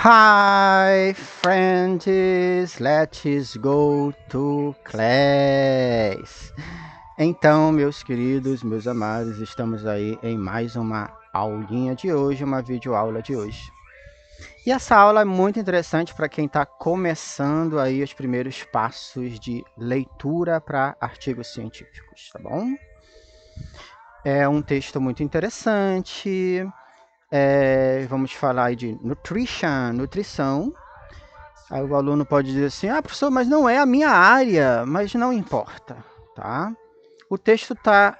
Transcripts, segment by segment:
Hi, friends, let's go to class. Então, meus queridos, meus amados, estamos aí em mais uma aulinha de hoje, uma videoaula de hoje. E essa aula é muito interessante para quem está começando aí os primeiros passos de leitura para artigos científicos, tá bom? É um texto muito interessante. Vamos falar aí de nutrição. Aí o aluno pode dizer assim, professor, mas não é a minha área, mas não importa, tá? O texto está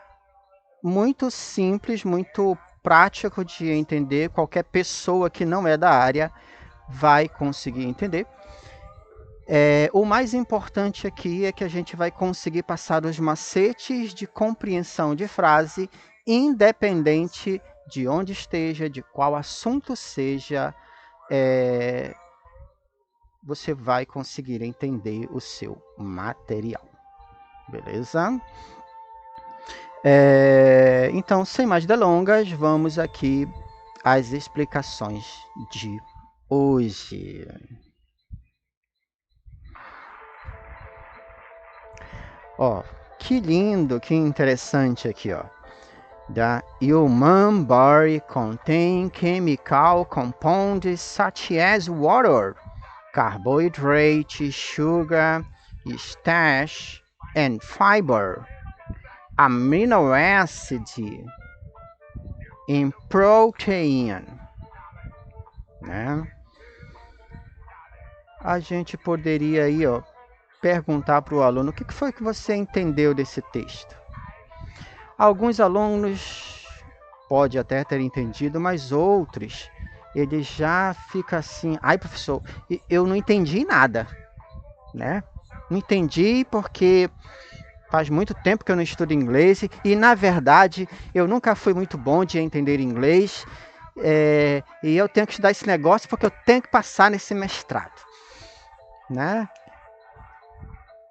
muito simples, muito prático de entender, qualquer pessoa que não é da área vai conseguir entender. O mais importante aqui é que a gente vai conseguir passar os macetes de compreensão de frase, independente de onde esteja, de qual assunto seja, você vai conseguir entender o seu material. Beleza? Então, sem mais delongas, vamos aqui às explicações de hoje. Ó, que lindo, que interessante aqui, ó. The human body contain chemical compounds such as water, carbohydrate, sugar, starch, and fiber, amino acid, and protein, né? A gente poderia aí, ó, perguntar para o aluno o que foi que você entendeu desse texto. Alguns alunos pode até ter entendido, mas outros ele já fica assim, professor, eu não entendi nada, né? Não entendi porque faz muito tempo que eu não estudo inglês e, na verdade, eu nunca fui muito bom de entender inglês e eu tenho que estudar esse negócio porque eu tenho que passar nesse mestrado, né?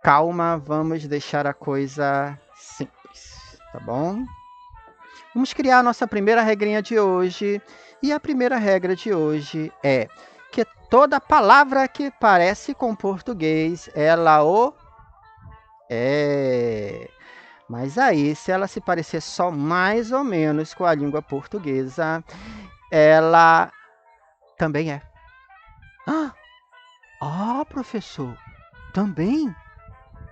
Calma, vamos deixar a coisa simples, tá bom? Vamos criar a nossa primeira regrinha de hoje. E a primeira regra de hoje é que toda palavra que parece com português, ela o é. Mas aí, se ela se parecer só mais ou menos com a língua portuguesa, ela também é. Professor, também?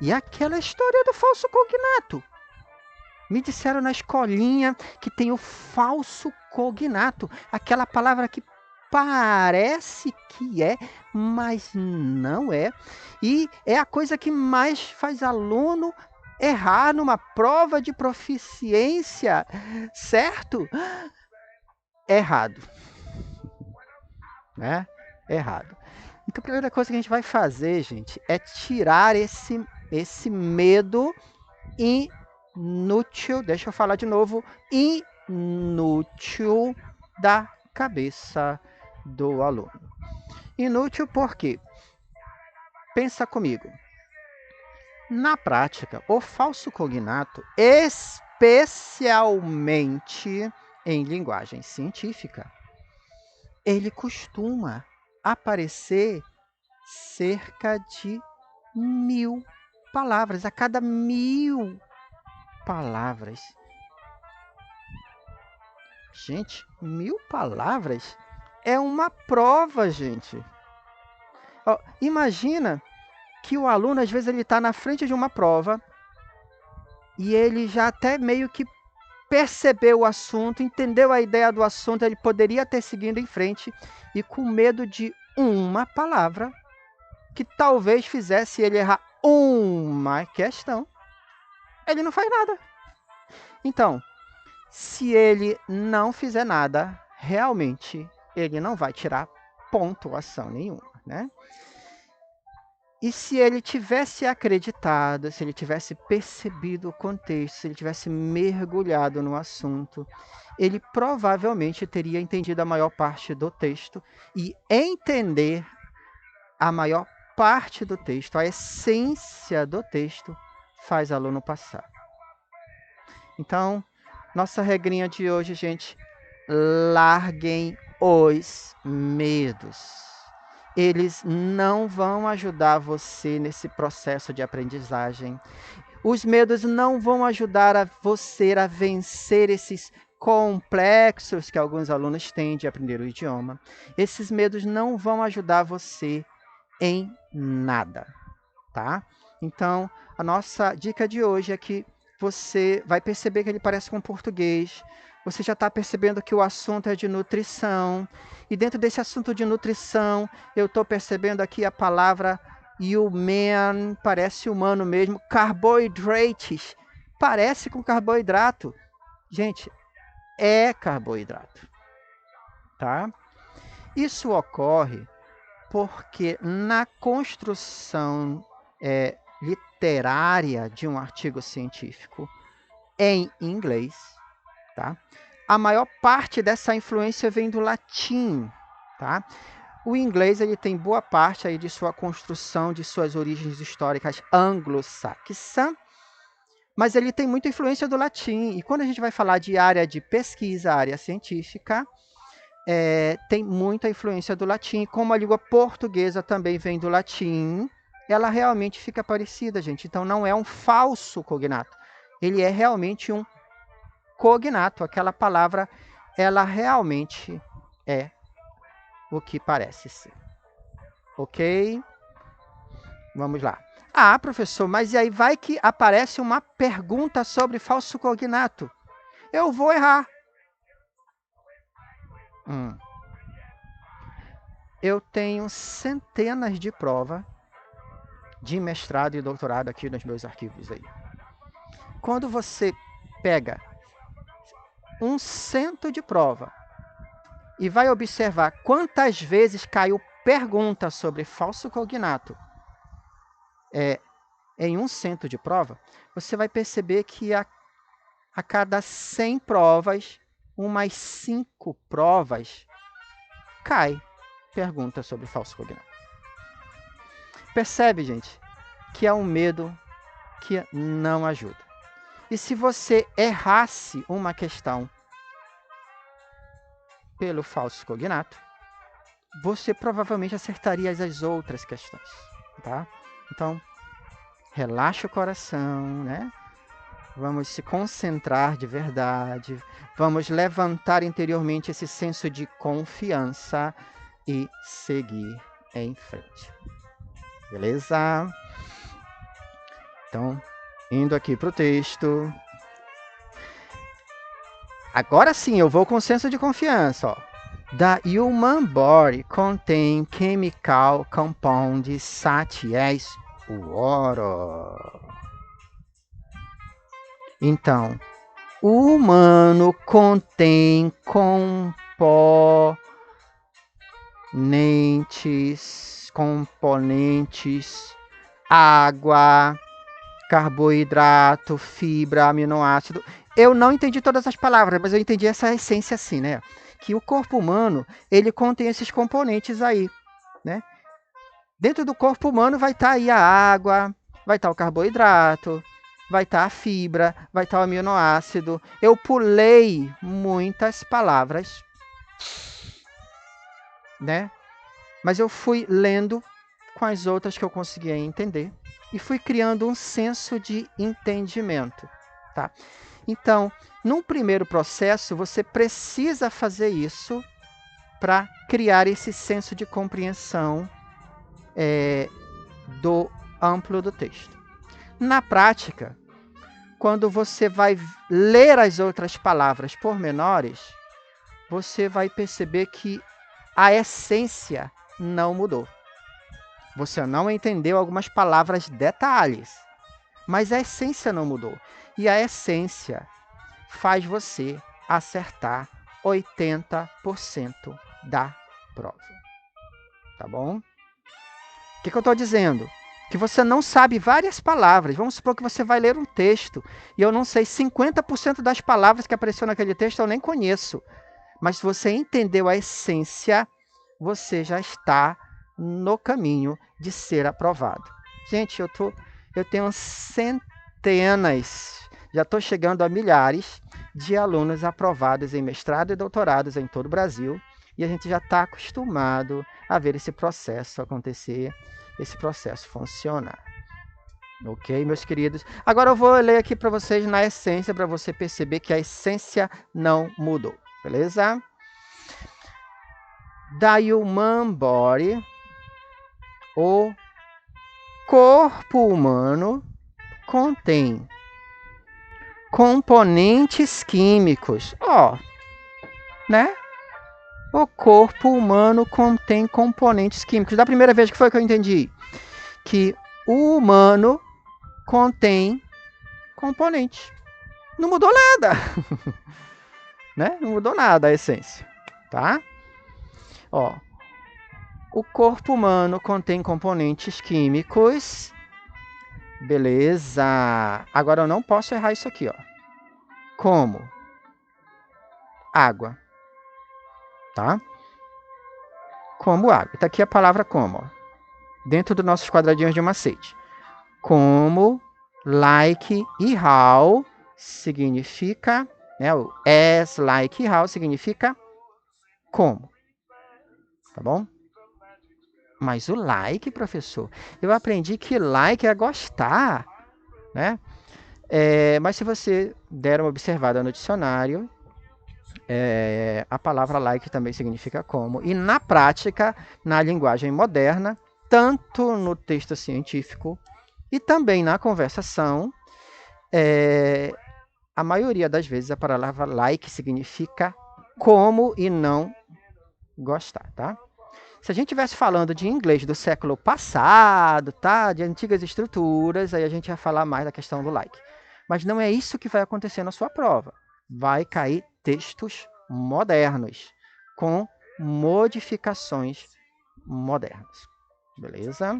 E aquela história do falso cognato? Me disseram na escolinha que tem o falso cognato, aquela palavra que parece que é, mas não é. E é a coisa que mais faz aluno errar numa prova de proficiência, certo? Errado, né? Errado. Então a primeira coisa que a gente vai fazer, gente, é tirar esse medo inútil, deixa eu falar de novo, inútil da cabeça do aluno. Inútil por quê? Pensa comigo. Na prática, o falso cognato, especialmente em linguagem científica, ele costuma aparecer cerca de 1000 palavras. A cada 1000 palavras. Gente, 1000 palavras é uma prova, gente. Imagina que o aluno, às vezes, ele está na frente de uma prova e ele já até meio que percebeu o assunto, entendeu a ideia do assunto, ele poderia ter seguido em frente e com medo de uma palavra que talvez fizesse ele errar uma questão, ele não faz nada. Então, se ele não fizer nada, realmente ele não vai tirar pontuação nenhuma, né? E se ele tivesse acreditado, se ele tivesse percebido o contexto, se ele tivesse mergulhado no assunto, ele provavelmente teria entendido a maior parte do texto e entender a maior parte do texto, a essência do texto, faz aluno passar. Então, nossa regrinha de hoje, gente, larguem os medos. eles não vão ajudar você nesse processo de aprendizagem. Os medos não vão ajudar você a vencer esses complexos que alguns alunos têm de aprender o idioma. Esses medos não vão ajudar você em nada, tá? Então, a nossa dica de hoje é que você vai perceber que ele parece com português, você já está percebendo que o assunto é de nutrição, e dentro desse assunto de nutrição, eu estou percebendo aqui a palavra human, parece humano mesmo, carboidrates, parece com carboidrato. Gente, é carboidrato, tá? Isso ocorre porque na construção literária de um artigo científico em inglês, tá? A maior parte dessa influência vem do latim, tá? O inglês ele tem boa parte aí de sua construção, de suas origens históricas anglo-saxã, mas ele tem muita influência do latim. E quando a gente vai falar de área de pesquisa, área científica, tem muita influência do latim. Como a língua portuguesa também vem do latim, ela realmente fica parecida, gente. Então não é um falso cognato. Ele é realmente um cognato. Aquela palavra, ela realmente é o que parece ser. Ok? Vamos lá. Ah, professor, mas e aí vai que aparece uma pergunta sobre falso cognato. Eu vou errar. Eu tenho centenas de provas de mestrado e doutorado aqui nos meus arquivos aí. Quando você pega um cento de prova e vai observar quantas vezes caiu pergunta sobre falso cognato em um cento de prova, você vai perceber que a cada 100 provas, umas 5 provas, cai pergunta sobre falso cognato. Percebe, gente, que é um medo que não ajuda. E se você errasse uma questão pelo falso cognato, você provavelmente acertaria as outras questões, tá? Então, relaxa o coração, né? Vamos se concentrar de verdade, vamos levantar interiormente esse senso de confiança e seguir em frente. Beleza? Então, indo aqui para o texto. Agora sim, eu vou com senso de confiança. Ó. The human body contain chemical compounds such as water. Então, o humano contém componentes, água, carboidrato, fibra, aminoácido. Eu não entendi todas as palavras, mas eu entendi essa essência assim, né? Que o corpo humano, ele contém esses componentes aí, né? Dentro do corpo humano vai estar aí a água, vai estar o carboidrato, vai estar a fibra, vai estar o aminoácido. Eu pulei muitas palavras, né? Mas eu fui lendo com as outras que eu conseguia entender e fui criando um senso de entendimento, tá? Então, num primeiro processo, você precisa fazer isso para criar esse senso de compreensão do amplo do texto. Na prática, quando você vai ler as outras palavras pormenores, você vai perceber que a essência não mudou. Você não entendeu algumas palavras detalhes, mas a essência não mudou. E a essência faz você acertar 80% da prova. Tá bom? O que eu estou dizendo? Que você não sabe várias palavras. Vamos supor que você vai ler um texto e eu não sei 50% das palavras que apareceu naquele texto, eu nem conheço. Mas se você entendeu a essência, você já está no caminho de ser aprovado. Gente, eu tenho centenas, já estou chegando a milhares de alunos aprovados em mestrado e doutorados em todo o Brasil, E a gente já está acostumado a ver esse processo acontecer, esse processo funcionar. Ok, meus queridos? Agora eu vou ler aqui para vocês na essência, para você perceber que a essência não mudou, beleza? Da human body, o corpo humano contém componentes químicos. Ó, né? O corpo humano contém componentes químicos. Da primeira vez que foi que eu entendi que o humano contém componentes. Não mudou nada. Né? Não mudou nada a essência, tá? Ó, o corpo humano contém componentes químicos. Beleza. Agora eu não posso errar isso aqui, ó. Como? Água. Tá? Como água. Tá aqui a palavra como, ó. Dentro dos nossos quadradinhos de macete. Como, like e how significa, né? O as, like e how significa como. Tá bom? Mas o like, professor, eu aprendi que like é gostar, né? Mas se você der uma observada no dicionário, a palavra like também significa como. E na prática, na linguagem moderna, tanto no texto científico e também na conversação, a maioria das vezes a palavra like significa como e não gostar, tá? Se a gente estivesse falando de inglês do século passado, tá? De antigas estruturas, aí a gente ia falar mais da questão do like. Mas não é isso que vai acontecer na sua prova. Vai cair textos modernos, com modificações modernas. Beleza?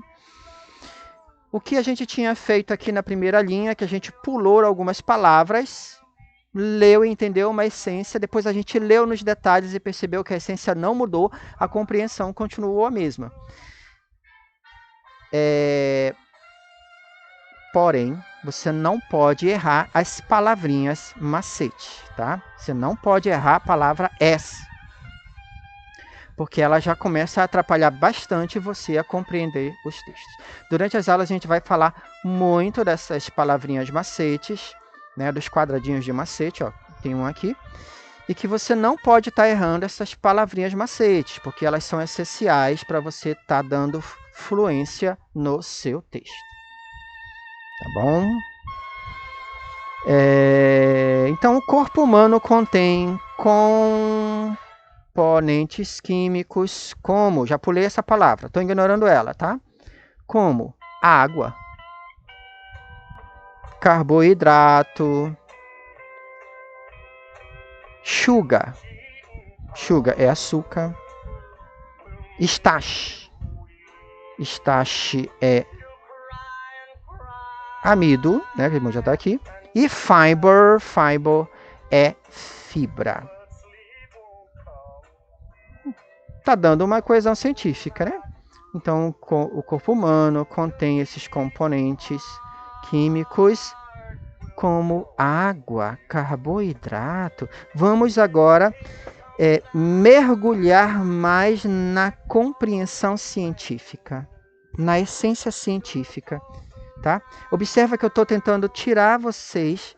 O que a gente tinha feito aqui na primeira linha, que a gente pulou algumas palavras, leu e entendeu uma essência, depois a gente leu nos detalhes e percebeu que a essência não mudou, a compreensão continuou a mesma. Porém, você não pode errar as palavrinhas macete, tá? Você não pode errar a palavra as, porque ela já começa a atrapalhar bastante você a compreender os textos. Durante as aulas a gente vai falar muito dessas palavrinhas macetes, né, dos quadradinhos de macete, ó, tem um aqui, e que você não pode estar errando essas palavrinhas macetes, porque elas são essenciais para você estar dando fluência no seu texto. Tá bom? Então, o corpo humano contém componentes químicos como, já pulei essa palavra, estou ignorando ela, tá? Como água, carboidrato, sugar é açúcar, starch é amido, né, que já está aqui, e fiber é fibra. Tá dando uma coesão científica, né? Então, o corpo humano contém esses componentes químicos como água, carboidrato. Vamos agora mergulhar mais na compreensão científica, na essência científica, tá? Observa que eu estou tentando tirar vocês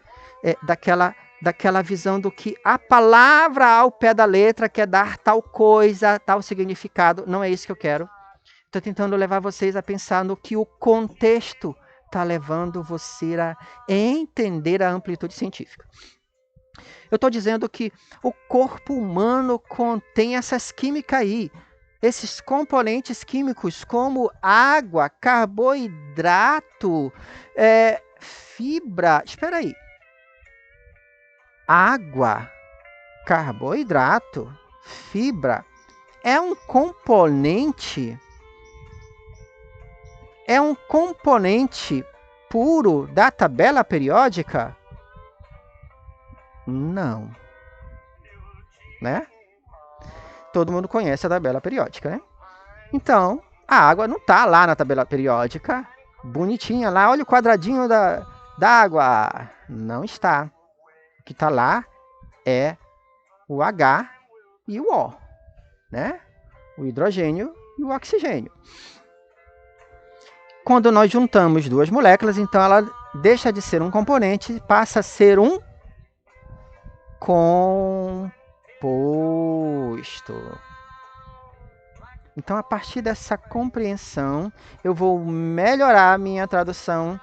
daquela visão do que a palavra ao pé da letra quer dar tal coisa, tal significado. Não é isso que eu quero. Estou tentando levar vocês a pensar no que o contexto está levando você a entender a amplitude científica. Eu estou dizendo que o corpo humano contém essas químicas aí, esses componentes químicos como água, carboidrato, fibra. Espera aí. Água, carboidrato, fibra é um componente puro da tabela periódica? Não. Né? Todo mundo conhece a tabela periódica, né? Então, a água não está lá na tabela periódica, bonitinha lá, olha o quadradinho da água. Não está. O que está lá é o H e o O. né? O hidrogênio e o oxigênio. Quando nós juntamos duas moléculas, então ela deixa de ser um componente e passa a ser um composto. Então, a partir dessa compreensão, eu vou melhorar a minha tradução.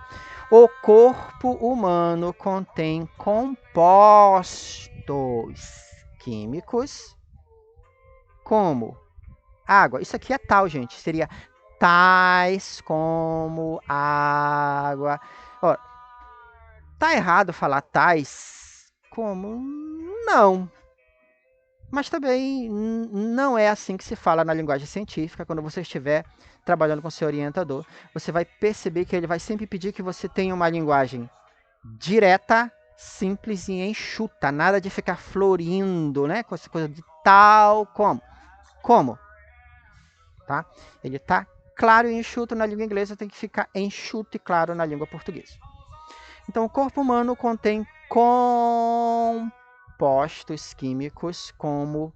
O corpo humano contém compostos químicos como água. Isso aqui é tal, gente. Seria tais como água. Ó, tá errado falar tais como? Não. Mas também não é assim que se fala na linguagem científica. Quando você estiver trabalhando com seu orientador, você vai perceber que ele vai sempre pedir que você tenha uma linguagem direta, simples e enxuta. Nada de ficar florindo, né? Com essa coisa de tal como. Como? Tá? Ele tá claro e enxuto na língua inglesa, tem que ficar enxuto e claro na língua portuguesa. Então, o corpo humano contém compostos químicos como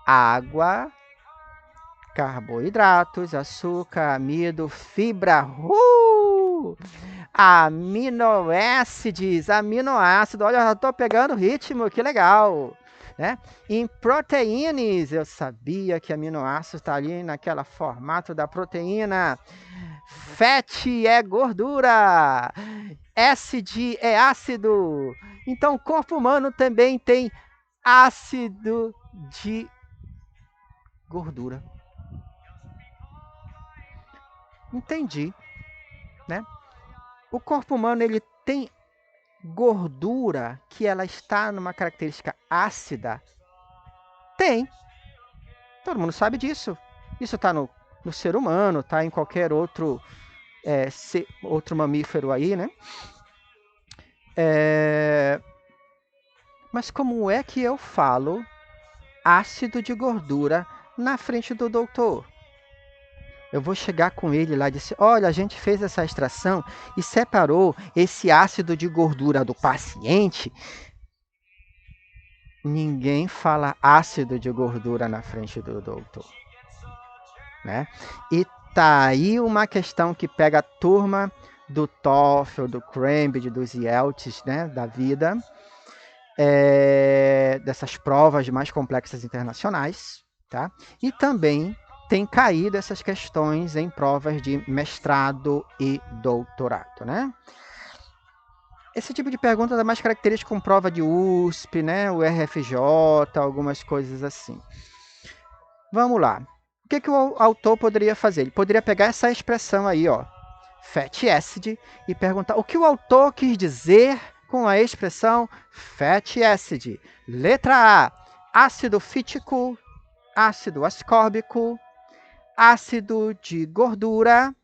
água, carboidratos, açúcar, amido, fibra, aminoácidos, aminoácido. Olha, eu já estou pegando ritmo, que legal. Né? Em proteínas, eu sabia que aminoácido está ali naquela formato da proteína. Fat é gordura, acid é ácido. Então, o corpo humano também tem ácido de gordura. Entendi, né? O corpo humano ele tem gordura que ela está numa característica ácida? Tem. Todo mundo sabe disso. Isso está no ser humano, está em qualquer outro outro mamífero aí, né? Mas como é que eu falo ácido de gordura na frente do doutor? Eu vou chegar com ele lá e dizer, olha, a gente fez essa extração e separou esse ácido de gordura do paciente. Ninguém fala ácido de gordura na frente do doutor. Né? E tá aí uma questão que pega a turma do TOEFL, do Cambridge, dos IELTS, né, da vida, dessas provas mais complexas internacionais, tá? E também tem caído essas questões em provas de mestrado e doutorado, né? Esse tipo de pergunta é mais característico com prova de USP, né? O RFJ, algumas coisas assim. Vamos lá. O que o autor poderia fazer? Ele poderia pegar essa expressão aí, ó, fatty acid, e perguntar o que o autor quis dizer com a expressão fatty acid. Letra A, ácido fítico, ácido ascórbico, ácido de gordura,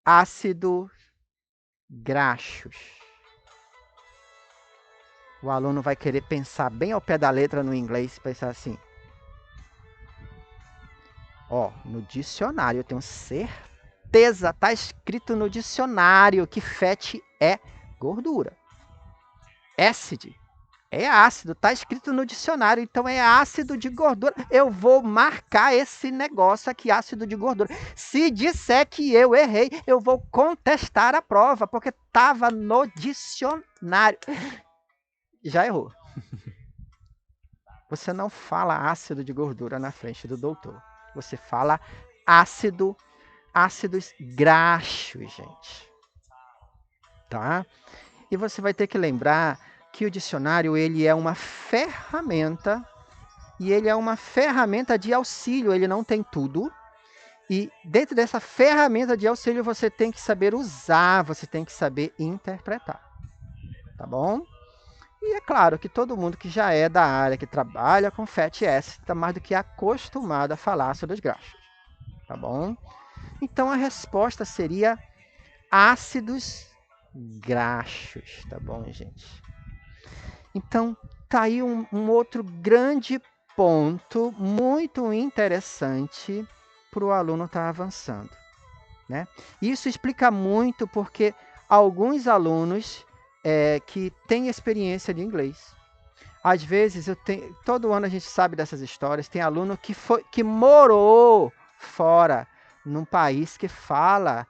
ácido graxos. O aluno vai querer pensar bem ao pé da letra no inglês, pensar assim, ó, no dicionário, eu tenho certeza, tá escrito no dicionário que fat é gordura. Acid é ácido, tá escrito no dicionário, então é ácido de gordura. Eu vou marcar esse negócio aqui, ácido de gordura. Se disser que eu errei, eu vou contestar a prova, porque estava no dicionário. Já errou. Você não fala ácido de gordura na frente do doutor. Você fala ácidos graxos, gente. Tá? E você vai ter que lembrar que o dicionário ele é uma ferramenta e ele é uma ferramenta de auxílio, ele não tem tudo. E dentro dessa ferramenta de auxílio você tem que saber usar, você tem que saber interpretar. Tá bom? E é claro que todo mundo que já é da área, que trabalha com fatty acid, está mais do que acostumado a falar sobre os graxos. Tá bom? Então a resposta seria ácidos graxos, tá bom, gente? Então tá aí um outro grande ponto muito interessante para o aluno estar avançando, né? Isso explica muito porque alguns alunos que têm experiência de inglês, Às vezes, todo ano a gente sabe dessas histórias, tem aluno que morou fora, num país que fala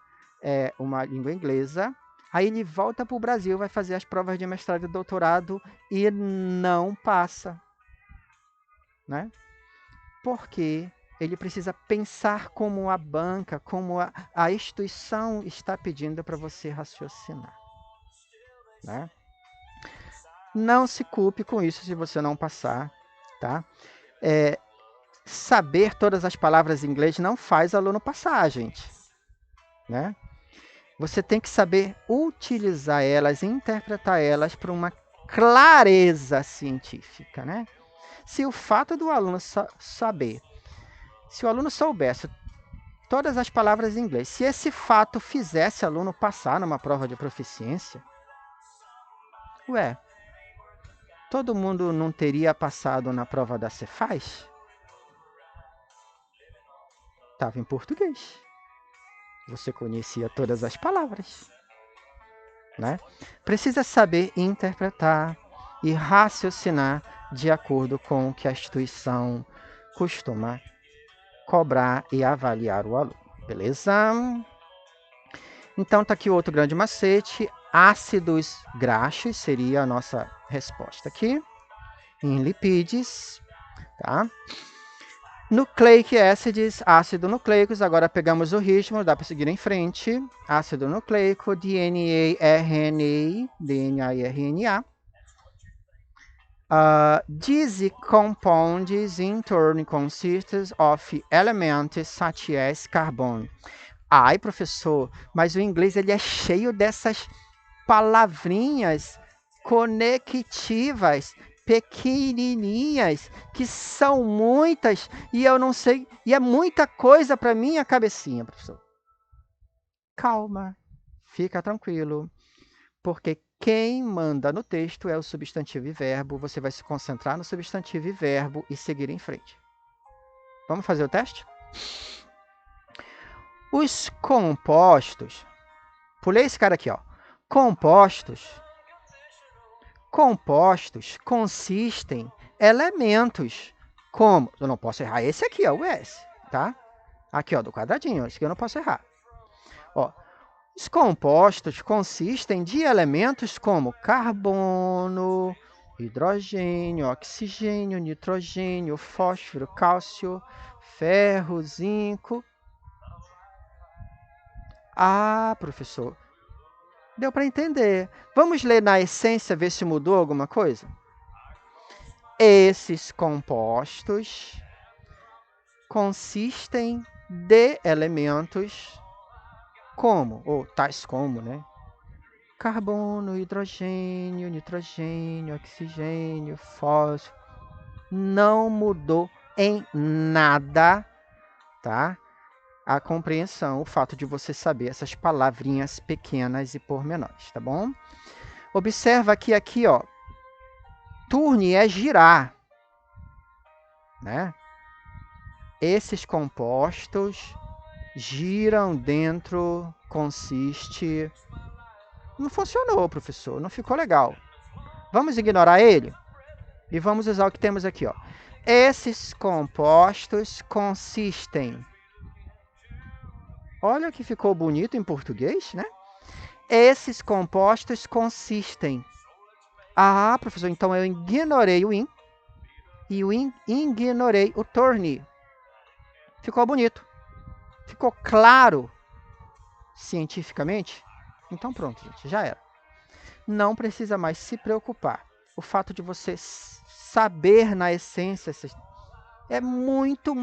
uma língua inglesa, aí ele volta para o Brasil, vai fazer as provas de mestrado e doutorado e não passa, né? Porque ele precisa pensar como a banca, como a instituição está pedindo para você raciocinar, né? Não se culpe com isso se você não passar, tá? Saber todas as palavras em inglês não faz aluno passar, gente, né? Você tem que saber utilizar elas, interpretar elas para uma clareza científica, né? Se o fato do aluno saber, se o aluno soubesse todas as palavras em inglês, se esse fato fizesse o aluno passar numa prova de proficiência, ué, todo mundo não teria passado na prova da Cefaz? Estava em português. Você conhecia todas as palavras, né? Precisa saber interpretar e raciocinar de acordo com o que a instituição costuma cobrar e avaliar o aluno, beleza? Então tá aqui outro grande macete, ácidos graxos seria a nossa resposta aqui, em lipídios, tá? Nucleic acids, ácido nucleicos, agora pegamos o ritmo, dá para seguir em frente. Ácido nucleico, DNA, RNA, DNA e RNA. These compounds in turn consist of elements such as carbon. Ai, professor, mas o inglês ele é cheio dessas palavrinhas conectivas, pequenininhas, que são muitas e eu não sei, e é muita coisa para minha cabecinha, professor. Calma, fica tranquilo, porque quem manda no texto é o substantivo e verbo, você vai se concentrar no substantivo e verbo e seguir em frente. Vamos fazer o teste? Os compostos, pulei esse cara aqui, ó. Compostos consistem elementos como... Eu não posso errar esse aqui, ó, o S, tá? Aqui, ó, do quadradinho, esse aqui eu não posso errar. Ó, os compostos consistem de elementos como carbono, hidrogênio, oxigênio, nitrogênio, fósforo, cálcio, ferro, zinco. Ah, professor, deu para entender. Vamos ler na essência, ver se mudou alguma coisa? Esses compostos consistem de elementos como, ou tais como, né? Carbono, hidrogênio, nitrogênio, oxigênio, fósforo. Não mudou em nada, tá? A compreensão, o fato de você saber essas palavrinhas pequenas e pormenores, tá bom? Observa que aqui, ó, turne é girar, né? Esses compostos giram dentro, consiste... Não funcionou, professor, não ficou legal. Vamos ignorar ele e vamos usar o que temos aqui, ó. Esses compostos consistem... Olha que ficou bonito em português, né? Esses compostos consistem... Ah, professor, então eu ignorei o in e ignorei o turn. Ficou bonito. Ficou claro cientificamente? Então pronto, gente, já era. Não precisa mais se preocupar. O fato de você saber na essência é muito,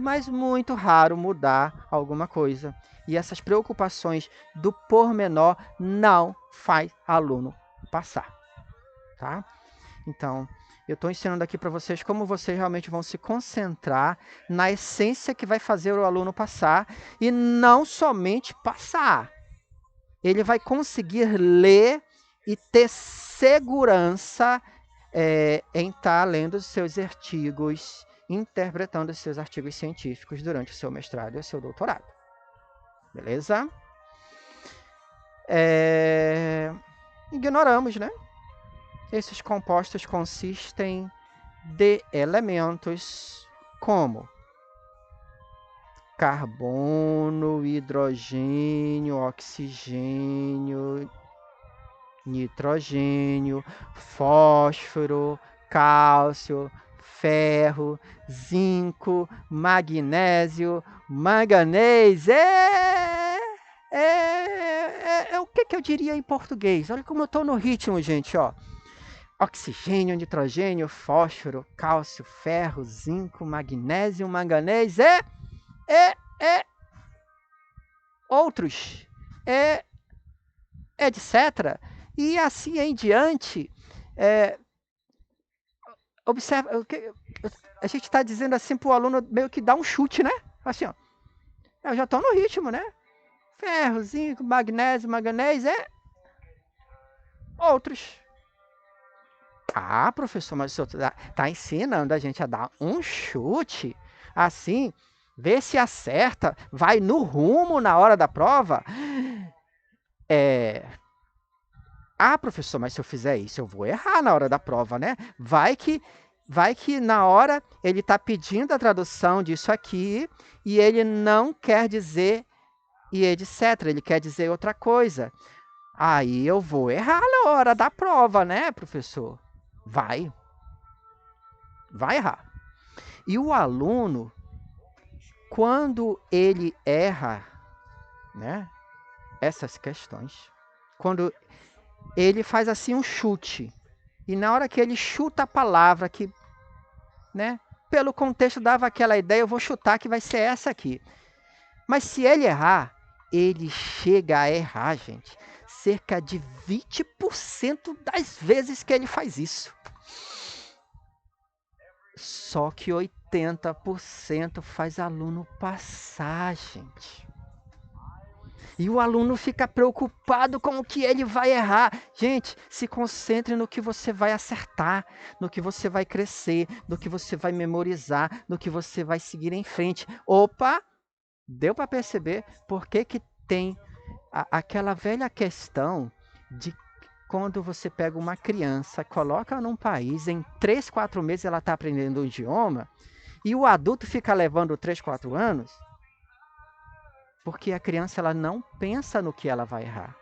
mas muito raro mudar alguma coisa. E essas preocupações do pormenor não faz aluno passar, tá? Então, eu estou ensinando aqui para vocês como vocês realmente vão se concentrar na essência que vai fazer o aluno passar e não somente passar. Ele vai conseguir ler e ter segurança em estar lendo os seus artigos, interpretando os seus artigos científicos durante o seu mestrado e o seu doutorado. Beleza? Ignoramos, né? Esses compostos consistem de elementos como carbono, hidrogênio, oxigênio, nitrogênio, fósforo, cálcio, ferro, zinco, magnésio, manganês. O que eu diria em português? Olha como eu estou no ritmo, gente, ó. Oxigênio, nitrogênio, fósforo, cálcio, ferro, zinco, magnésio, manganês outros, etc. E assim em diante. Observa, a gente está dizendo assim para o aluno meio que dar um chute, né? Assim, ó. Eu já estou no ritmo, né? Ferro, zinco, magnésio, manganês, outros. Ah, professor, mas o senhor está ensinando a gente a dar um chute assim, ver se acerta, vai no rumo na hora da prova. Ah, professor, mas se eu fizer isso, eu vou errar na hora da prova, né? Vai que na hora ele está pedindo a tradução disso aqui e ele não quer dizer e etc. Ele quer dizer outra coisa. Aí eu vou errar na hora da prova, né, professor? Vai errar. E o aluno, quando ele erra, né, essas questões, quando ele faz assim um chute, e na hora que ele chuta a palavra que, né, pelo contexto dava aquela ideia, eu vou chutar que vai ser essa aqui. Mas se ele errar, ele chega a errar, gente, cerca de 20% das vezes que ele faz isso. Só que 80% faz aluno passar, gente. E o aluno fica preocupado com o que ele vai errar. Gente, se concentre no que você vai acertar, no que você vai crescer, no que você vai memorizar, no que você vai seguir em frente. Opa, deu para perceber por que tem aquela velha questão de quando você pega uma criança, coloca num país, em 3, 4 meses ela está aprendendo o idioma, e o adulto fica levando 3, 4 anos, porque a criança ela não pensa no que ela vai errar.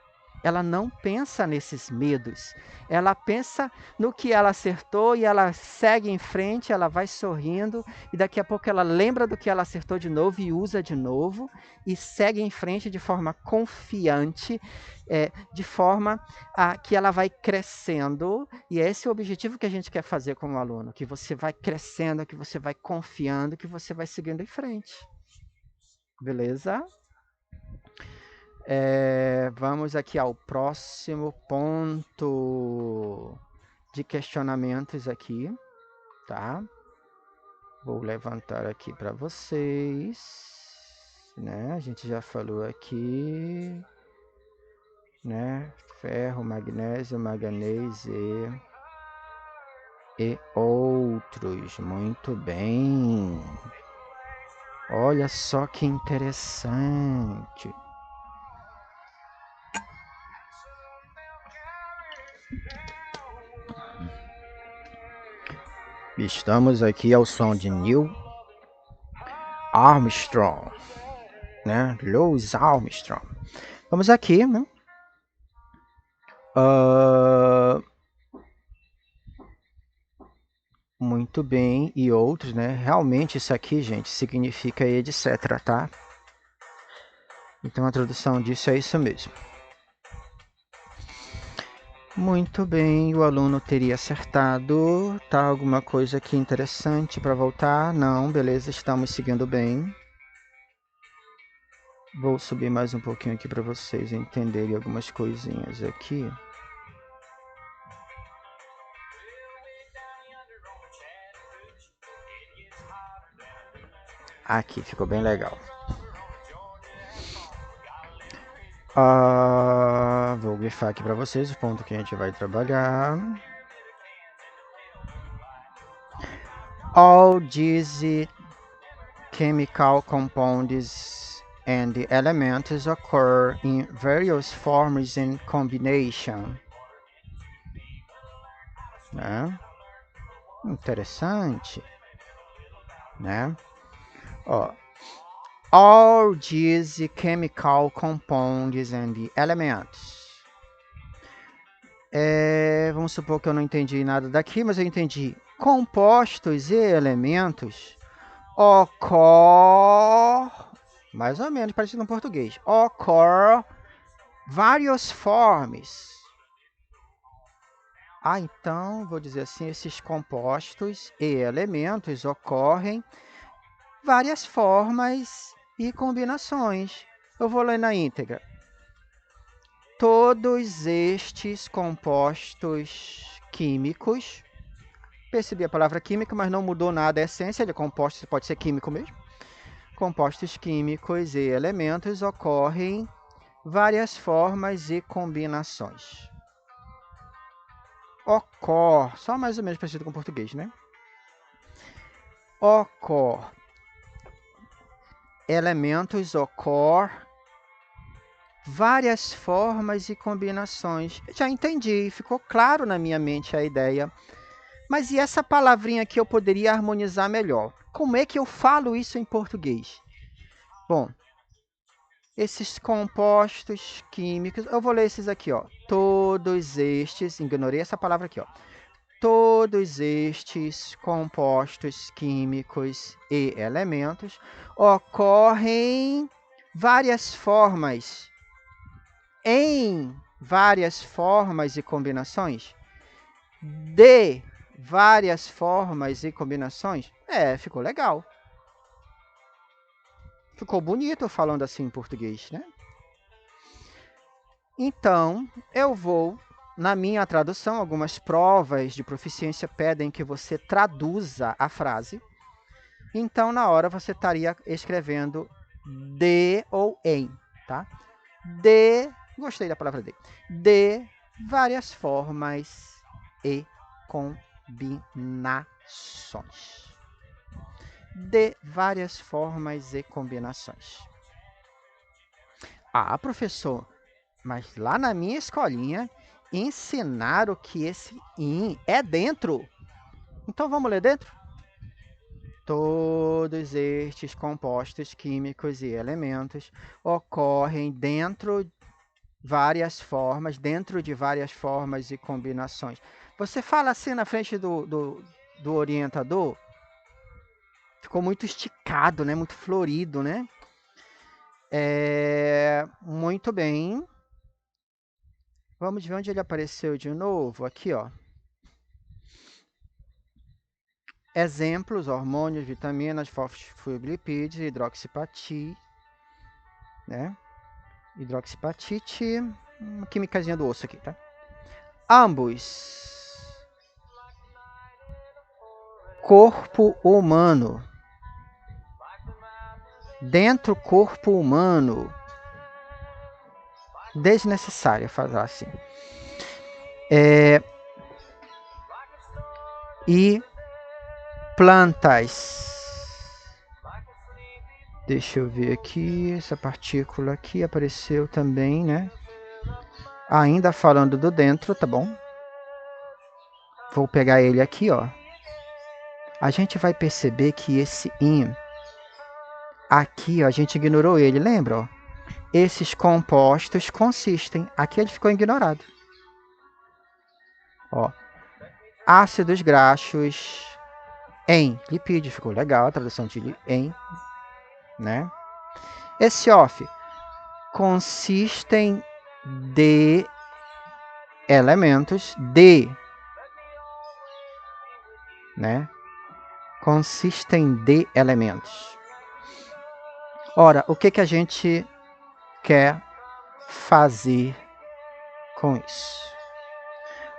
Ela não pensa nesses medos. Ela pensa no que ela acertou e ela segue em frente, ela vai sorrindo e daqui a pouco ela lembra do que ela acertou de novo e usa de novo e segue em frente de forma confiante, de forma que ela vai crescendo. E esse é o objetivo que a gente quer fazer com o aluno, que você vai crescendo, que você vai confiando, que você vai seguindo em frente. Beleza? Vamos aqui ao próximo ponto de questionamentos aqui, tá? Vou levantar aqui para vocês, né? A gente já falou aqui, né? Ferro, magnésio, manganês e outros. Muito bem. Olha só que interessante. Estamos aqui ao som de Neil Armstrong, né? Louis Armstrong. Vamos aqui, né? Muito bem, e outros, né? Realmente isso aqui, gente, significa etc, tá? Então a tradução disso é isso mesmo. Muito bem, o aluno teria acertado. Tá alguma coisa aqui interessante para voltar? Não, beleza, estamos seguindo bem. Vou subir mais um pouquinho aqui para vocês entenderem algumas coisinhas aqui. Aqui, ficou bem legal. Vou grifar aqui para vocês o ponto que a gente vai trabalhar. All these chemical compounds and elements occur in various forms and combination. né? Interessante, né? Ó, all these chemical compounds and elements. Vamos supor que eu não entendi nada daqui, mas eu entendi. Compostos e elementos ocorrem, mais ou menos parecido no português, occur various forms. Então, vou dizer assim, esses compostos e elementos ocorrem várias formas e combinações. Eu vou ler na íntegra. Todos estes compostos químicos, percebi a palavra química, mas não mudou nada a essência de compostos, pode ser químico mesmo. Compostos químicos e elementos ocorrem várias formas e combinações. Ocorre, só mais ou menos parecido com o português, né? Ocorre. Elementos ocorre várias formas e combinações. Já entendi, ficou claro na minha mente a ideia. Mas e essa palavrinha que eu poderia harmonizar melhor? Como é que eu falo isso em português? Bom, esses compostos químicos, eu vou ler esses aqui, ó. Todos estes, ignorei essa palavra aqui, ó. Todos estes compostos químicos e elementos ocorrem várias formas, em várias formas e combinações, de várias formas e combinações. Ficou legal. Ficou bonito falando assim em português, né? Então, eu vou, na minha tradução, algumas provas de proficiência pedem que você traduza a frase. Então, na hora, você estaria escrevendo de ou em, tá? De, gostei da palavra de várias formas e combinações. De várias formas e combinações. Professor, mas lá na minha escolinha ensinaram que esse in é dentro. Então vamos ler dentro? Todos estes compostos químicos e elementos ocorrem dentro de várias formas e combinações. Você fala assim na frente do orientador, ficou muito esticado, né? Muito florido, né? Muito bem. Vamos ver onde ele apareceu de novo. Aqui, ó. Exemplos: hormônios, vitaminas, fosfolipídios, hidroxipatite, né? Hidroxipatite, uma químicazinha do osso aqui, tá? Ambos. Corpo humano. Dentro corpo humano. Desnecessária falar assim. E plantas. Deixa eu ver aqui, essa partícula aqui apareceu também, né? Ainda falando do dentro, tá bom? Vou pegar ele aqui, ó. A gente vai perceber que esse in aqui, ó, a gente ignorou ele, lembra? Ó? Esses compostos consistem. Aqui ele ficou ignorado. Ó, ácidos graxos em lipídios, ficou legal a tradução de em, né? Esse off consistem de elementos de, né? Consistem de elementos. Ora, o que a gente quer fazer com isso?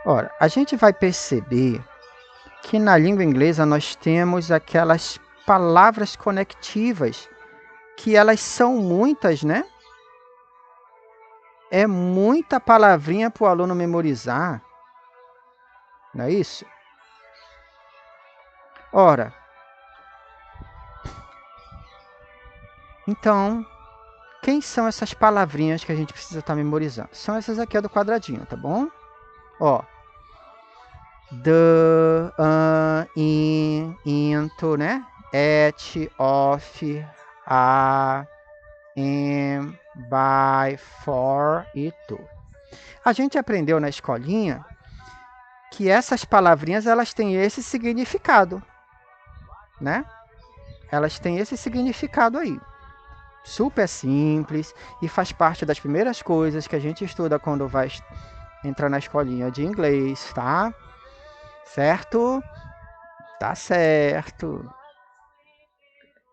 Ora, a gente vai perceber que na língua inglesa nós temos aquelas palavras conectivas, que elas são muitas, né? É muita palavrinha para o aluno memorizar, não é isso? Ora, então, quem são essas palavrinhas que a gente precisa estar memorizando? São essas aqui do quadradinho, tá bom? Ó, the, in, into, né? At, of, a, am, by, for e to. A gente aprendeu na escolinha que essas palavrinhas elas têm esse significado, né? Elas têm esse significado aí. Super simples e faz parte das primeiras coisas que a gente estuda quando vai entrar na escolinha de inglês, tá? Certo? Tá certo.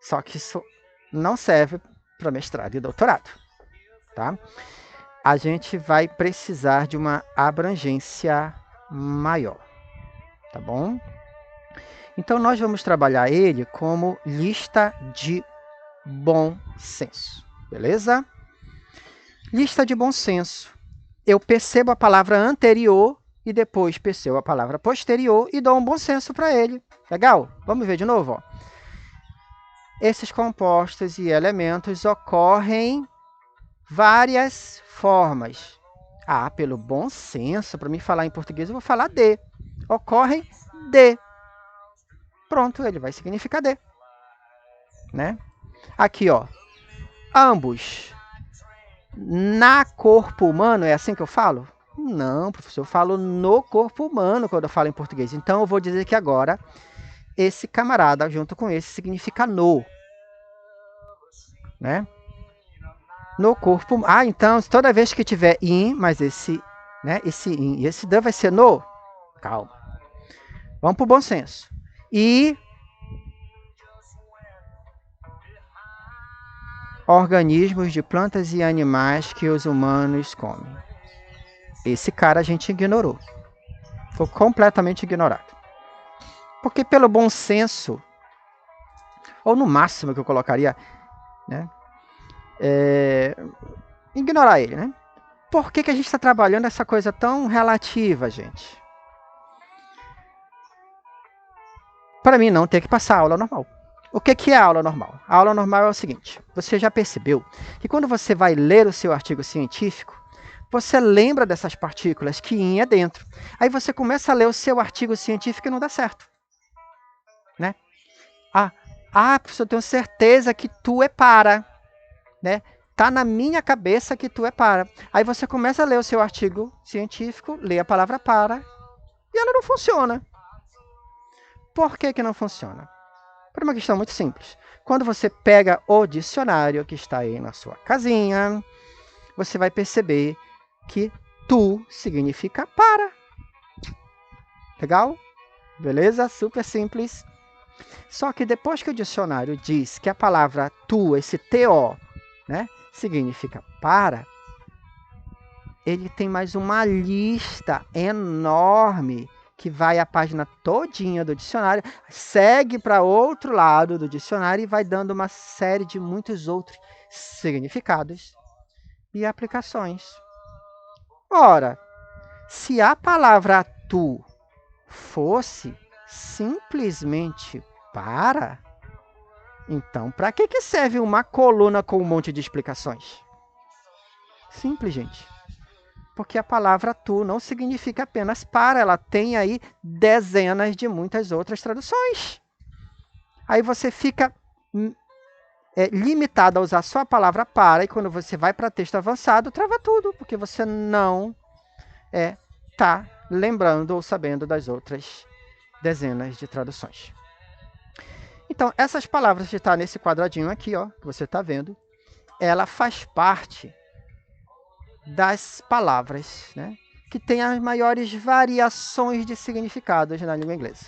Só que isso não serve para mestrado e doutorado, tá? A gente vai precisar de uma abrangência maior, tá bom? Então nós vamos trabalhar ele como lista de bom senso, beleza? Lista de bom senso. Eu percebo a palavra anterior e depois percebo a palavra posterior e dou um bom senso para ele. Legal? Vamos ver de novo, ó. Esses compostos e elementos ocorrem várias formas. Ah, pelo bom senso, para mim falar em português, eu vou falar de. Ocorrem de. Pronto, ele vai significar de. Né? Aqui, ó. Ambos. Na corpo humano, é assim que eu falo? Não, professor, eu falo no corpo humano quando eu falo em português. Então, eu vou dizer que agora, esse camarada junto com esse significa no. Né? No corpo. Ah, então, toda vez que tiver in, mas esse, né, esse in e esse the vai ser no. Calma. Vamos para o bom senso. E organismos de plantas e animais que os humanos comem. Esse cara a gente ignorou. Foi completamente ignorado. Porque pelo bom senso, ou no máximo que eu colocaria, né, ignorar ele, né? Por que a gente está trabalhando essa coisa tão relativa, gente? Para mim não ter que passar a aula normal. O que é a aula normal? A aula normal é o seguinte, você já percebeu que quando você vai ler o seu artigo científico, você lembra dessas partículas que in é dentro. Aí você começa a ler o seu artigo científico e não dá certo. Né? Professor, eu tenho certeza que tu é para. Né? Tá na minha cabeça que tu é para. Aí você começa a ler o seu artigo científico, lê a palavra para, e ela não funciona. Por que não funciona? Por uma questão muito simples. Quando você pega o dicionário que está aí na sua casinha, você vai perceber que tu significa para. Legal? Beleza? Super simples. Só que depois que o dicionário diz que a palavra tu, esse TO, né, significa para, ele tem mais uma lista enorme que vai a página todinha do dicionário, segue para outro lado do dicionário e vai dando uma série de muitos outros significados e aplicações. Ora, se a palavra tu fosse simplesmente para, então para que serve uma coluna com um monte de explicações? Simples, gente. Porque a palavra tu não significa apenas para, ela tem aí dezenas de muitas outras traduções. Aí você fica limitado a usar só a palavra para, e quando você vai para texto avançado, trava tudo, porque você não está lembrando ou sabendo das outras dezenas de traduções. Então, essas palavras que estão nesse quadradinho aqui, ó, que você está vendo, ela faz parte das palavras, né, que tem as maiores variações de significados na língua inglesa.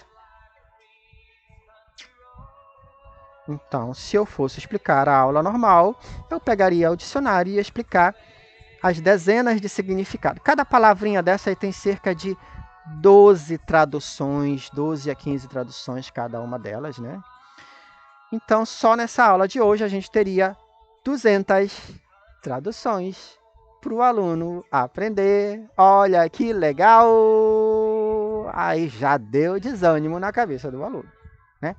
Então, se eu fosse explicar a aula normal, eu pegaria o dicionário e ia explicar as dezenas de significados. Cada palavrinha dessa aí tem cerca de 12 traduções, 12 a 15 traduções cada uma delas, né? Então, só nessa aula de hoje a gente teria 200 traduções para o aluno aprender. Olha que legal! Aí já deu desânimo na cabeça do aluno, né?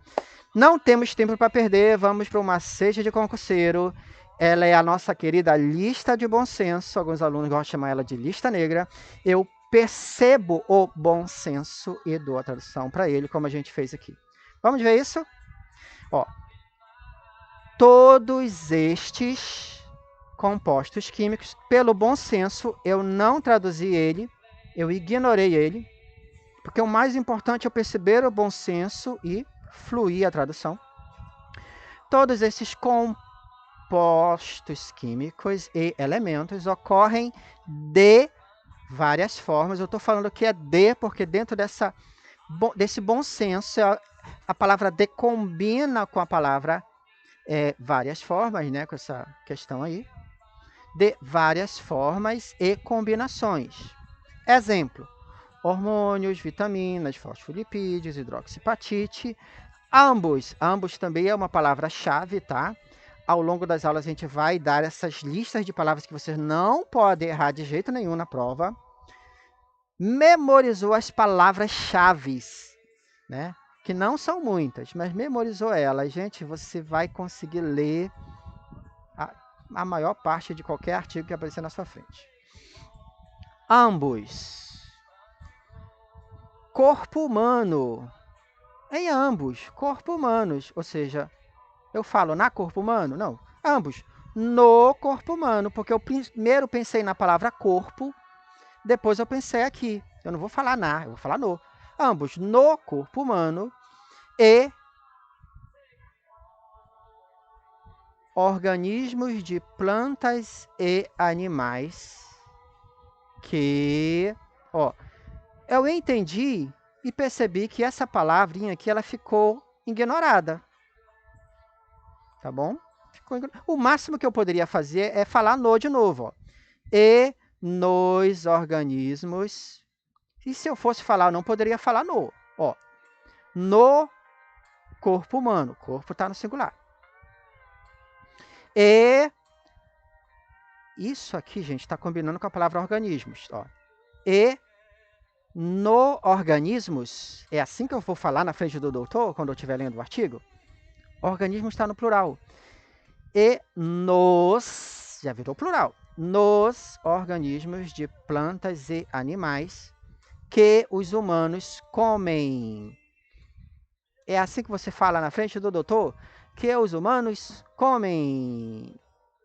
Não temos tempo para perder, vamos para uma cesta de concurseiro. Ela é a nossa querida lista de bom senso. Alguns alunos gostam de chamar ela de lista negra. Eu percebo o bom senso e dou a tradução para ele, como a gente fez aqui. Vamos ver isso? Ó, todos estes compostos químicos, pelo bom senso, eu não traduzi ele, eu ignorei ele, porque o mais importante é perceber o bom senso e fluir a tradução. Todos esses compostos químicos e elementos ocorrem de várias formas. Eu estou falando que é de, porque dentro desse bom senso, a palavra de combina com a palavra várias formas, né? Com essa questão aí. De várias formas e combinações. Exemplo: hormônios, vitaminas, fosfolipídios, hidroxipatite. Ambos também é uma palavra-chave, tá? Ao longo das aulas a gente vai dar essas listas de palavras que vocês não podem errar de jeito nenhum na prova. Memorizou as palavras-chave, né? Que não são muitas, mas memorizou elas. Gente, você vai conseguir ler a maior parte de qualquer artigo que aparecer na sua frente. Ambos. Corpo humano. Em ambos, corpo humanos. Ou seja, eu falo na corpo humano? Não. Ambos. No corpo humano, porque eu primeiro pensei na palavra corpo, depois eu pensei aqui. Eu não vou falar na, eu vou falar no. Ambos no corpo humano e organismos de plantas e animais que, ó, eu entendi e percebi que essa palavrinha aqui ela ficou ignorada. Tá bom? O máximo que eu poderia fazer é falar no de novo, ó. E nos organismos. E se eu fosse falar, eu não poderia falar no. Ó, no corpo humano. Corpo está no singular. E isso aqui, gente, está combinando com a palavra organismos. Ó. E no organismos, é assim que eu vou falar na frente do doutor, quando eu estiver lendo o artigo. Organismos está no plural. E nos, já virou plural, nos organismos de plantas e animais que os humanos comem. É assim que você fala na frente do doutor? Que os humanos comem.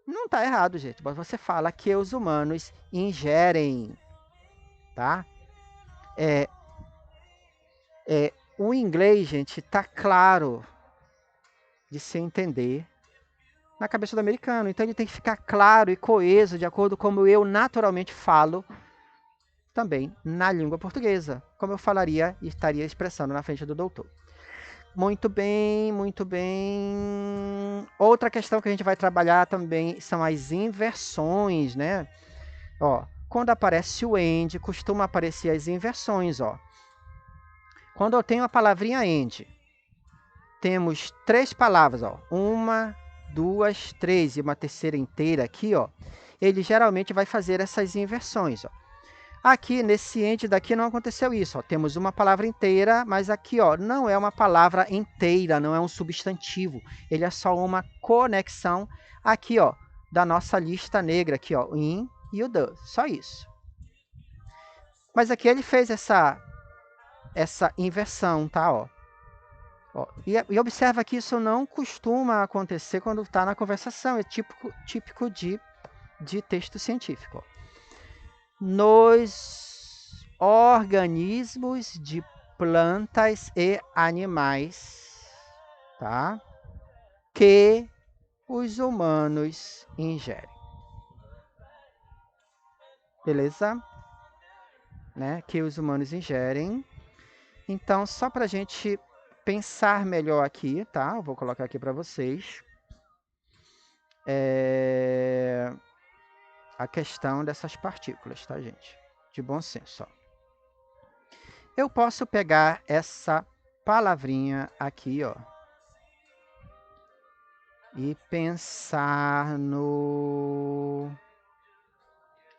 Não está errado, gente. Mas você fala que os humanos ingerem. Tá? O inglês, gente, está claro de se entender na cabeça do americano. Então ele tem que ficar claro e coeso de acordo com como eu naturalmente falo também na língua portuguesa, como eu falaria e estaria expressando na frente do doutor. Muito bem, muito bem. Outra questão que a gente vai trabalhar também são as inversões, né? Ó, quando aparece o and, costuma aparecer as inversões, ó. Quando eu tenho a palavrinha and, temos três palavras, ó. Uma, duas, três e uma terceira inteira aqui, ó. Ele geralmente vai fazer essas inversões, ó. Aqui, nesse ente daqui, não aconteceu isso. Ó. Temos uma palavra inteira, mas aqui ó, não é uma palavra inteira, não é um substantivo. Ele é só uma conexão aqui ó, da nossa lista negra, aqui, ó, in e o the. Só isso. Mas aqui ele fez essa inversão, tá? Ó. E observa que isso não costuma acontecer quando está na conversação. É típico de texto científico. Ó. Nos organismos de plantas e animais, tá? Que os humanos ingerem. Beleza? Né? Que os humanos ingerem. Então, só para a gente pensar melhor aqui, tá? Eu vou colocar aqui para vocês. A questão dessas partículas, tá, gente? De bom senso. Ó. Eu posso pegar essa palavrinha aqui, ó, e pensar no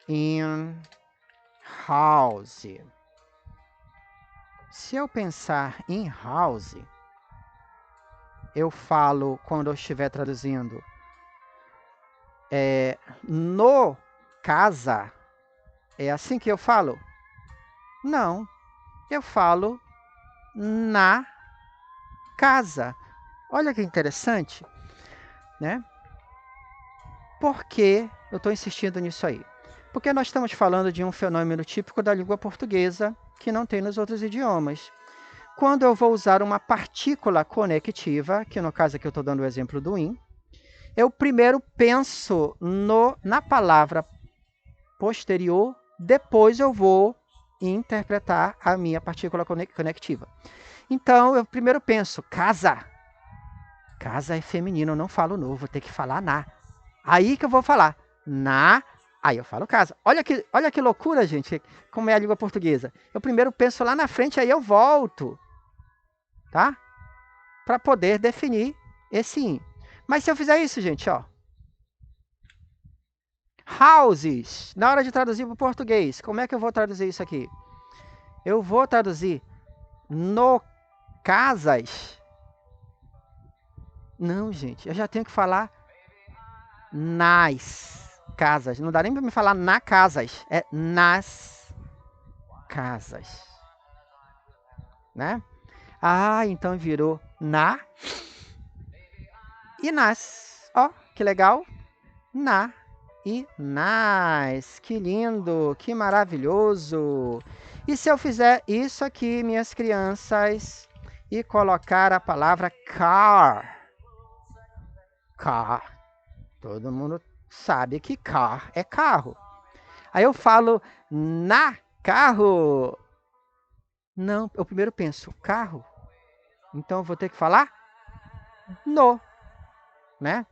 in house. Se eu pensar em house, eu falo, quando eu estiver traduzindo, no casa, é assim que eu falo? Não, eu falo na casa. Olha que interessante, né? Por que eu estou insistindo nisso aí? Porque nós estamos falando de um fenômeno típico da língua portuguesa que não tem nos outros idiomas. Quando eu vou usar uma partícula conectiva, que no caso aqui eu estou dando o exemplo do in, eu primeiro penso na palavra posterior, depois eu vou interpretar a minha partícula conectiva. Então, eu primeiro penso, casa. Casa é feminino, eu não falo no, vou ter que falar na. Aí que eu vou falar, na, aí eu falo casa. Olha que loucura, gente, como é a língua portuguesa. Eu primeiro penso lá na frente, aí eu volto, tá? Para poder definir esse in. Mas se eu fizer isso, gente, ó. Houses, na hora de traduzir para o português, como é que eu vou traduzir isso aqui? Eu vou traduzir no casas. Não, gente, eu já tenho que falar nas casas. Não dá nem para me falar na casas, é nas casas, né? Ah, então virou na e nas. Ó, que legal. Na e nas. Que lindo, que maravilhoso. E se eu fizer isso aqui, minhas crianças, e colocar a palavra car? Car. Todo mundo sabe que car é carro. Aí eu falo na carro. Não, eu primeiro penso carro. Então eu vou ter que falar no, né?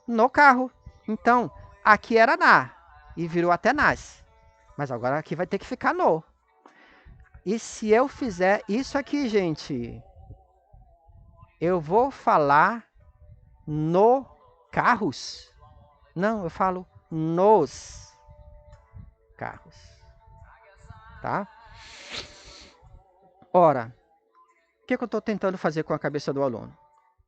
No carro. Então, aqui era na e virou até nas. Mas agora aqui vai ter que ficar no. E se eu fizer isso aqui, gente, eu vou falar no carros? Não, eu falo nos carros. Tá? Ora, o que eu estou tentando fazer com a cabeça do aluno?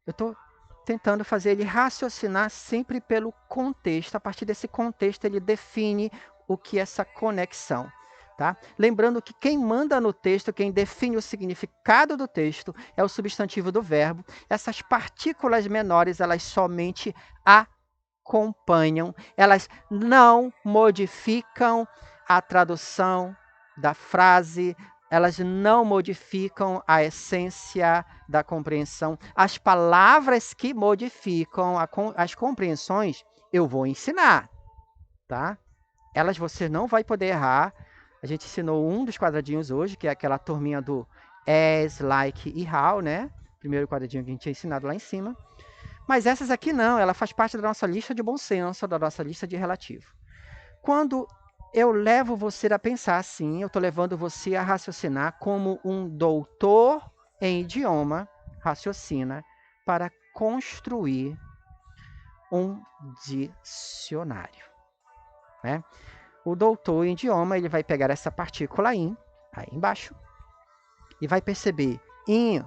Eu estou tentando fazer ele raciocinar sempre pelo contexto. A partir desse contexto, ele define o que é essa conexão. Tá? Lembrando que quem manda no texto, quem define o significado do texto, é o substantivo do verbo. Essas partículas menores, elas somente acompanham, elas não modificam a tradução da frase, elas não modificam a essência da compreensão. As palavras que modificam as compreensões, eu vou ensinar, tá? Elas você não vai poder errar. A gente ensinou um dos quadradinhos hoje, que é aquela turminha do as, like e how, né? Primeiro quadradinho que a gente tinha ensinado lá em cima. Mas essas aqui não, ela faz parte da nossa lista de bom senso, da nossa lista de relativo. Quando eu levo você a pensar assim, eu estou levando você a raciocinar como um doutor em idioma raciocina para construir um dicionário, né? O doutor em idioma, ele vai pegar essa partícula in, aí embaixo, e vai perceber in,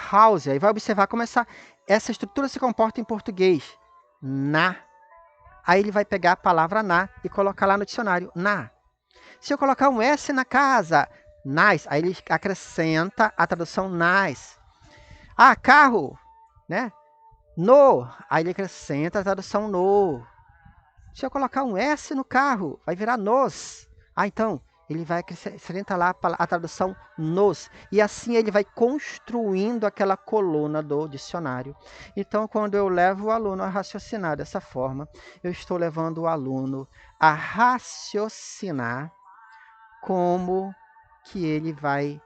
house, aí vai observar como essa estrutura se comporta em português. Na. Aí ele vai pegar a palavra na e colocar lá no dicionário. Na. Se eu colocar um S na casa, nice, aí ele acrescenta a tradução nice. Ah, carro, né? No, aí ele acrescenta a tradução no. Se eu colocar um S no carro, vai virar nos. Ah, então, ele vai acrescentar lá a tradução nos. E assim ele vai construindo aquela coluna do dicionário. Então, quando eu levo o aluno a raciocinar dessa forma, eu estou levando o aluno a raciocinar como que ele vai,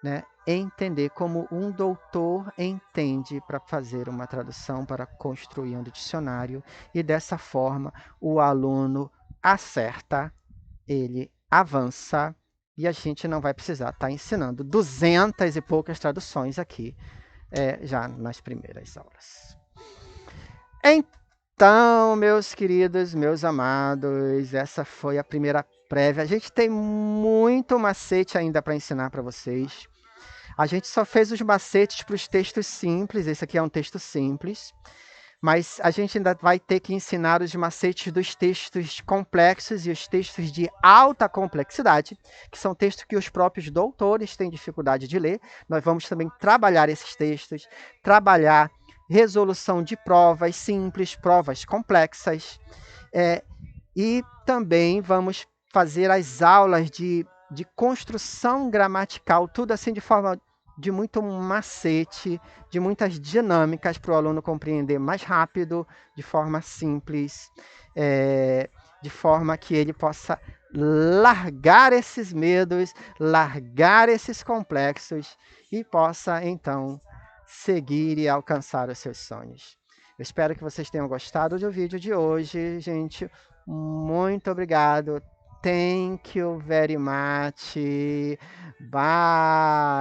né, entender, como um doutor entende para fazer uma tradução, para construir um dicionário, e dessa forma o aluno acerta, ele avança, e a gente não vai precisar estar ensinando 200 e poucas traduções aqui, já nas primeiras aulas. Então, meus queridos, meus amados, essa foi a primeira prévia. A gente tem muito macete ainda para ensinar para vocês. A gente só fez os macetes para os textos simples. Esse aqui é um texto simples. mas a gente ainda vai ter que ensinar os macetes dos textos complexos e os textos de alta complexidade, que são textos que os próprios doutores têm dificuldade de ler. Nós vamos também trabalhar esses textos, trabalhar resolução de provas simples, provas complexas, e também vamos fazer as aulas de construção gramatical, tudo assim de forma de muito macete, de muitas dinâmicas para o aluno compreender mais rápido, de forma simples, de forma que ele possa largar esses medos, largar esses complexos e possa então seguir e alcançar os seus sonhos. Eu espero que vocês tenham gostado do vídeo de hoje, gente. Muito obrigado. Thank you very much. Bye.